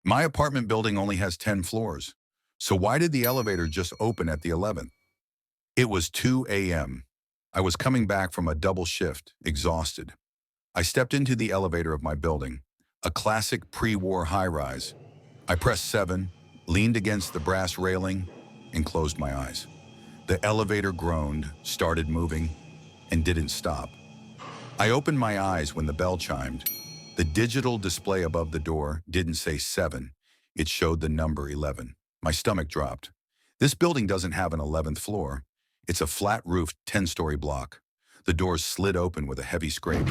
My apartment building only has 10 floors. So why did the elevator just open at the 11th? It was 2 a.m. I was coming back from a double shift, exhausted. I stepped into the elevator of my building, a classic pre-war high-rise. I pressed 7, leaned against the brass railing, and closed my eyes. The elevator groaned, started moving, and didn't stop. I opened my eyes when the bell chimed. The digital display above the door didn't say 7. It showed the number 11. My stomach dropped. This building doesn't have an 11th floor. It's a flat-roofed 10-story block. The doors slid open with a heavy scrape.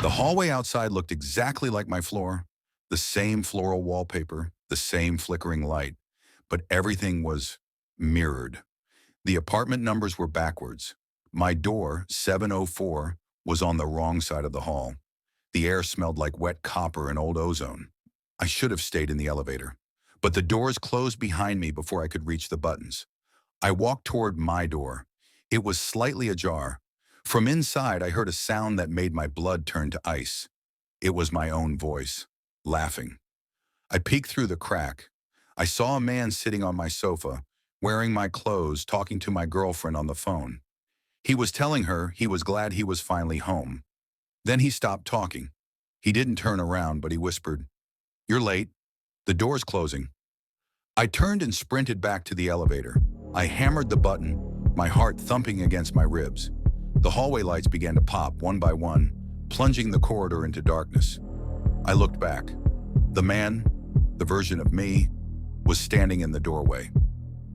The hallway outside looked exactly like my floor. The same floral wallpaper, the same flickering light. But everything was mirrored. The apartment numbers were backwards. My door, 704, was on the wrong side of the hall. The air smelled like wet copper and old ozone. I should have stayed in the elevator. But the doors closed behind me before I could reach the buttons. I walked toward my door. It was slightly ajar. From inside, I heard a sound that made my blood turn to ice. It was my own voice, laughing. I peeked through the crack. I saw a man sitting on my sofa, wearing my clothes, talking to my girlfriend on the phone. He was telling her he was glad he was finally home. Then he stopped talking. He didn't turn around, but he whispered, "You're late. The door's closing." I turned and sprinted back to the elevator. I hammered the button, my heart thumping against my ribs. The hallway lights began to pop one by one, plunging the corridor into darkness. I looked back. The man, the version of me, was standing in the doorway.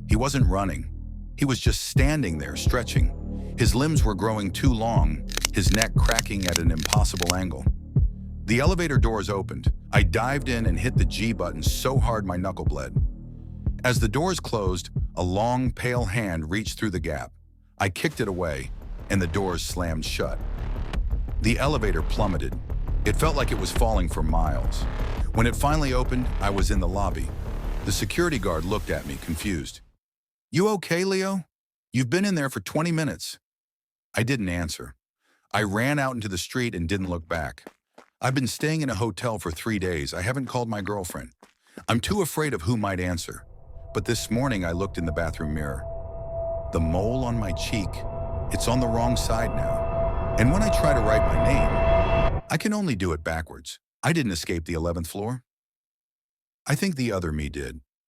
He wasn't running. He was just standing there, stretching. His limbs were growing too long, his neck cracking at an impossible angle. The elevator doors opened. I dived in and hit the G button so hard my knuckle bled. As the doors closed, a long, pale hand reached through the gap. I kicked it away, and the doors slammed shut. The elevator plummeted. It felt like it was falling for miles. When it finally opened, I was in the lobby. The security guard looked at me, confused. "You okay, Leo? You've been in there for 20 minutes." I didn't answer. I ran out into the street and didn't look back. I've been staying in a hotel for 3 days. I haven't called my girlfriend. I'm too afraid of who might answer. But this morning I looked in the bathroom mirror. The mole on my cheek, it's on the wrong side now. And when I try to write my name, I can only do it backwards. I didn't escape the 11th floor. I think the other me did.